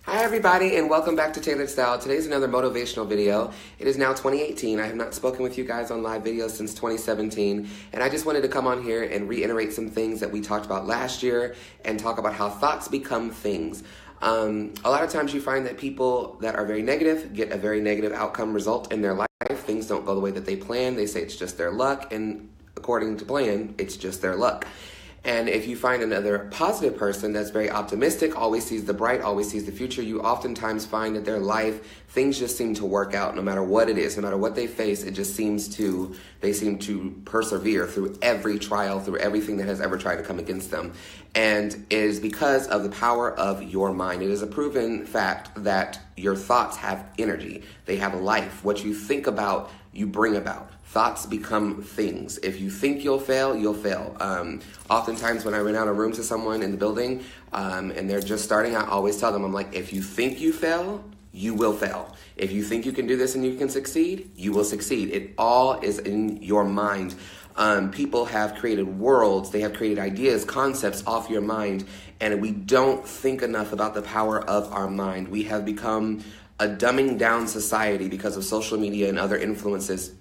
Hi everybody and welcome back to Tailored Style. Today's another motivational video. It is now 2018. I have not spoken with you guys on live videos since 2017, and I just wanted to come on here and reiterate some things that we talked about last year and talk about how thoughts become things. A lot of times you find that people that are very negative get a very negative outcome result in their life. Things don't go the way that they plan. They say it's just their luck, and according to plan, it's just their luck. And if you find another positive person that's very optimistic, always sees the bright, always sees the future, you oftentimes find that their life, things just seem to work out no matter what it is, no matter what they face, they seem to persevere through every trial, through everything that has ever tried to come against them. And it is because of the power of your mind. It is a proven fact that your thoughts have energy. They have life. What you think about, you bring about. Thoughts become things. If you think you'll fail, you'll fail. Oftentimes when I rent out a room to someone in the building and they're just starting, I always tell them, I'm like, if you think you fail, you will fail. If you think you can do this and you can succeed, you will succeed. It all is in your mind. People have created worlds, they have created ideas, concepts off your mind, and we don't think enough about the power of our mind. We have become a dumbing down society because of social media and other influences,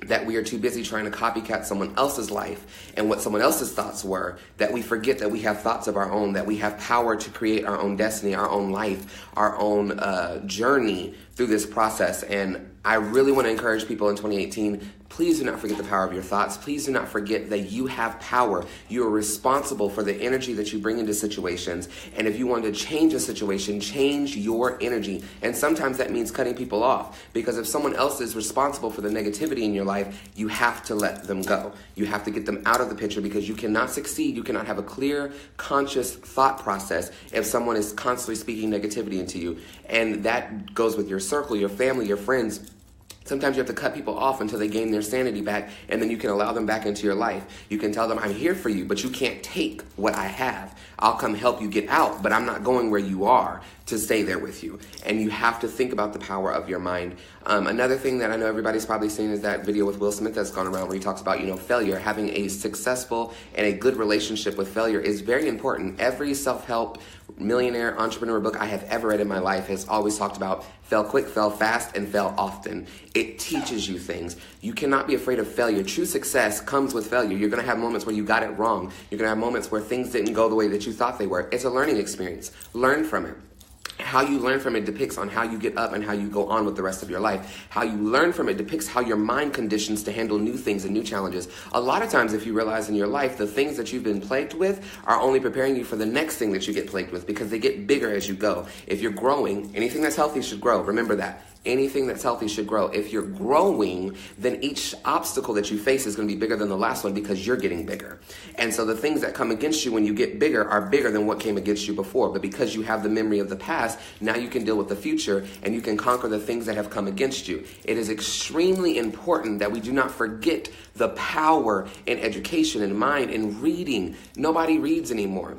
that we are too busy trying to copycat someone else's life and what someone else's thoughts were, that we forget that we have thoughts of our own, that we have power to create our own destiny, our own life, our own journey through this process. And I really want to encourage people in 2018, please do not forget the power of your thoughts. Please do not forget that you have power. You are responsible for the energy that you bring into situations. And if you want to change a situation, change your energy. And sometimes that means cutting people off, because if someone else is responsible for the negativity in your life, you have to let them go. You have to get them out of the picture, because you cannot succeed. You cannot have a clear, conscious thought process if someone is constantly speaking negativity into you. And that goes with your circle, your family, your friends. Sometimes you have to cut people off until they gain their sanity back, and then you can allow them back into your life. You can tell them, I'm here for you, but you can't take what I have. I'll come help you get out, but I'm not going where you are to stay there with you. And you have to think about the power of your mind. Another thing that I know everybody's probably seen is that video with Will Smith that's gone around where he talks about, failure. Having a successful and a good relationship with failure is very important. Every self-help millionaire entrepreneur book I have ever read in my life has always talked about fail quick, fail fast, and fail often. It teaches you things. You cannot be afraid of failure. True success comes with failure. You're going to have moments where you got it wrong. You're going to have moments where things didn't go the way that you thought they were. It's a learning experience. Learn from it. How you learn from it depicts on how you get up and how you go on with the rest of your life. How you learn from it depicts how your mind conditions to handle new things and new challenges. A lot of times, if you realize in your life, the things that you've been plagued with are only preparing you for the next thing that you get plagued with, because they get bigger as you go. If you're growing, anything that's healthy should grow. Remember that. Anything that's healthy should grow. If you're growing, then each obstacle that you face is going to be bigger than the last one, because you're getting bigger. And so the things that come against you when you get bigger are bigger than what came against you before. But because you have the memory of the past, now you can deal with the future and you can conquer the things that have come against you. It is extremely important that we do not forget the power in education and mind and reading. Nobody reads anymore.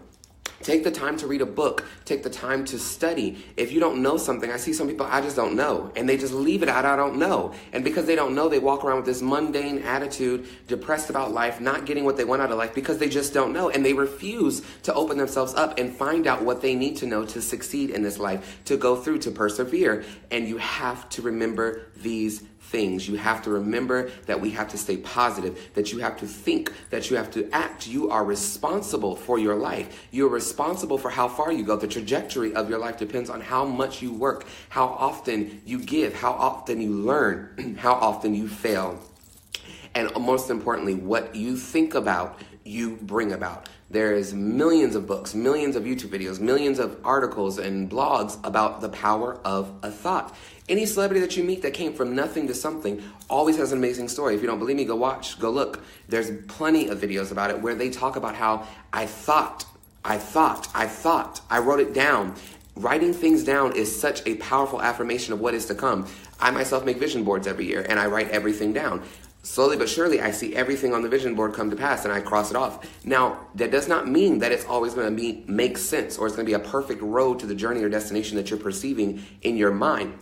Take the time to read a book. Take the time to study. If you don't know something, I see some people, I just don't know. And they just leave it out, I don't know. And because they don't know, they walk around with this mundane attitude, depressed about life, not getting what they want out of life because they just don't know. And they refuse to open themselves up and find out what they need to know to succeed in this life, to go through, to persevere. And you have to remember these things. You have to remember that we have to stay positive, that you have to think, that you have to act. You are responsible for your life. You're responsible for how far you go. The trajectory of your life depends on how much you work, how often you give, how often you learn, how often you fail. And most importantly, what you think about, you bring about. There's millions of books, millions of YouTube videos, millions of articles and blogs about the power of a thought. Any celebrity that you meet that came from nothing to something always has an amazing story. If you don't believe me, go watch, go look. There's plenty of videos about it where they talk about how I thought, I wrote it down. Writing things down is such a powerful affirmation of what is to come. I myself make vision boards every year and I write everything down. Slowly but surely, I see everything on the vision board come to pass and I cross it off. Now, that does not mean that it's always going to make sense or it's going to be a perfect road to the journey or destination that you're perceiving in your mind.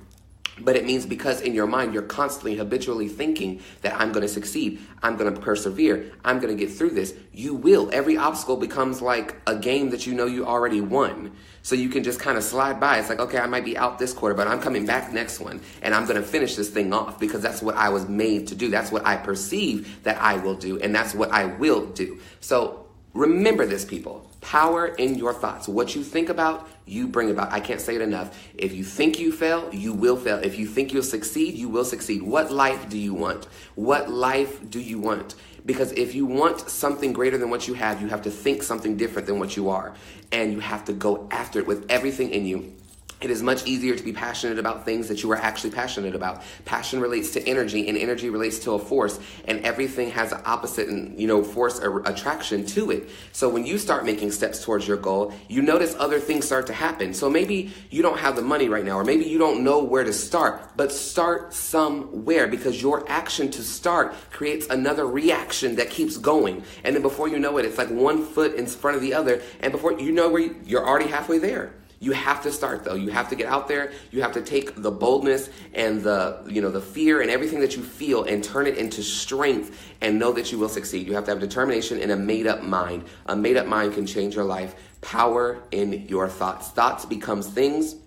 But it means because in your mind, you're constantly habitually thinking that I'm going to succeed, I'm going to persevere, I'm going to get through this. You will. Every obstacle becomes like a game that you know you already won. So you can just kind of slide by. It's like, okay, I might be out this quarter, but I'm coming back next one. And I'm going to finish this thing off because that's what I was made to do. That's what I perceive that I will do. And that's what I will do. So remember this, people. Power in your thoughts. What you think about, you bring about. I can't say it enough. If you think you fail, you will fail. If you think you'll succeed, you will succeed. What life do you want? What life do you want? Because if you want something greater than what you have to think something different than what you are. And you have to go after it with everything in you. It is much easier to be passionate about things that you are actually passionate about. Passion relates to energy, and energy relates to a force, and everything has an opposite and, force or attraction to it. So when you start making steps towards your goal, you notice other things start to happen. So maybe you don't have the money right now, or maybe you don't know where to start, but start somewhere, because your action to start creates another reaction that keeps going. And then before you know it, it's like one foot in front of the other, and before you know where you're already halfway there. You have to start, though. You have to get out there. You have to take the boldness and the fear and everything that you feel and turn it into strength and know that you will succeed. You have to have determination and a made-up mind. A made-up mind can change your life. Power in your thoughts. Thoughts becomes things,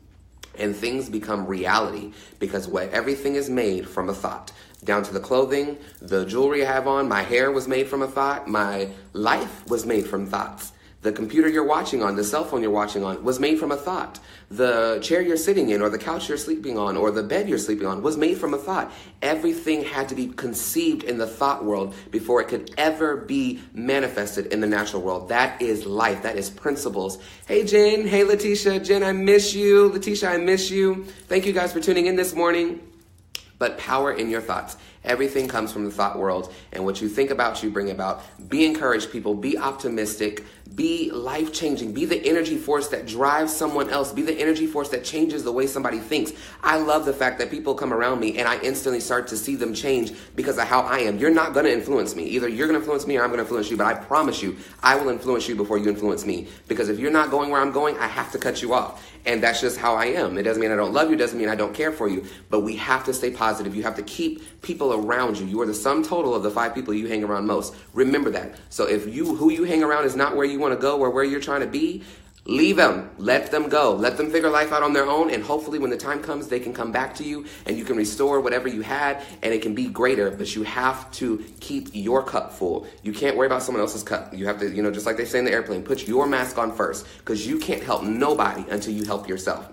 and things become reality, because everything is made from a thought. Down to the clothing, the jewelry I have on, my hair was made from a thought. My life was made from thoughts. The computer you're watching on, the cell phone you're watching on, was made from a thought. The chair you're sitting in, or the couch you're sleeping on, or the bed you're sleeping on, was made from a thought. Everything had to be conceived in the thought world before it could ever be manifested in the natural world. That is life. That is principles. Hey, Jen. Hey, Letitia. Jen, I miss you. Letitia, I miss you. Thank you guys for tuning in this morning. But power in your thoughts. Everything comes from the thought world, and what you think about, you bring about. Be encouraged, people. Be optimistic. Be life-changing. Be the energy force that drives someone else. Be the energy force that changes the way somebody thinks. I love the fact that people come around me and I instantly start to see them change because of how I am. You're not going to influence me. Either you're going to influence me or I'm going to influence you, but I promise you, I will influence you before you influence me. Because if you're not going where I'm going, I have to cut you off. And that's just how I am. It doesn't mean I don't love you. It doesn't mean I don't care for you. But we have to stay positive. You have to keep people around you. You are the sum total of the 5 people you hang around most. Remember that. So if who you hang around is not where you want to go or where you're trying to be, leave them. Let them go. Let them figure life out on their own. And hopefully when the time comes, they can come back to you and you can restore whatever you had and it can be greater. But you have to keep your cup full. You can't worry about someone else's cup. You have to, just like they say in the airplane, put your mask on first, because you can't help nobody until you help yourself.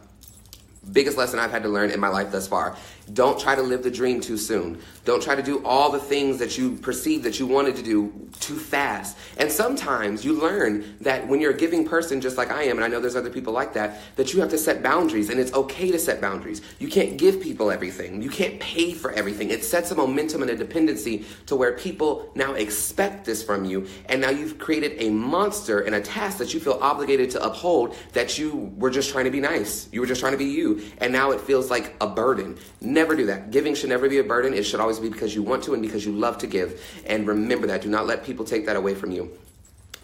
Biggest lesson I've had to learn in my life thus far. Don't try to live the dream too soon. Don't try to do all the things that you perceive that you wanted to do too fast. And sometimes you learn that when you're a giving person, just like I am, and I know there's other people like that, that you have to set boundaries, and it's okay to set boundaries. You can't give people everything. You can't pay for everything. It sets a momentum and a dependency to where people now expect this from you, and now you've created a monster and a task that you feel obligated to uphold that you were just trying to be nice. You were just trying to be you, and now it feels like a burden. Never do that. Giving should never be a burden. It should always be because you want to and because you love to give. And remember that. Do not let people take that away from you.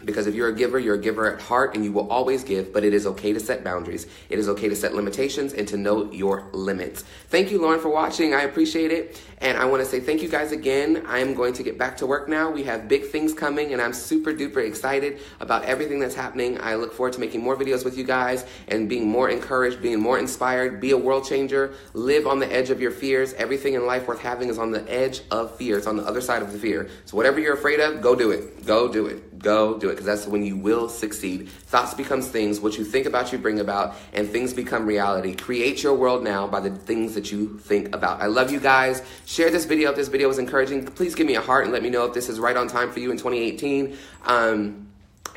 Because if you're a giver at heart, and you will always give, but it is okay to set boundaries. It is okay to set limitations and to know your limits. Thank you, Lauren, for watching. I appreciate it. And I want to say thank you guys again. I am going to get back to work now. We have big things coming, and I'm super duper excited about everything that's happening. I look forward to making more videos with you guys and being more encouraged, being more inspired. Be a world changer. Live on the edge of your fears. Everything in life worth having is on the edge of fear. It's on the other side of the fear. So whatever you're afraid of, go do it. Go do it. Go do it, because that's when you will succeed. Thoughts becomes things. What you think about, you bring about, and things become reality. Create your world now by the things that you think about. I love you guys. Share this video if this video was encouraging. Please give me a heart and let me know if this is right on time for you in 2018.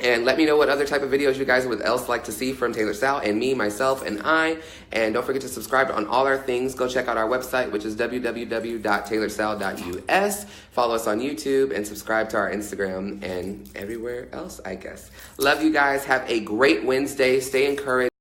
And let me know what other type of videos you guys would else like to see from Tailored Style and me, myself, and I. And don't forget to subscribe on all our things. Go check out our website, which is www.TailoredStyleus. Follow us on YouTube and subscribe to our Instagram and everywhere else, I guess. Love you guys. Have a great Wednesday. Stay encouraged.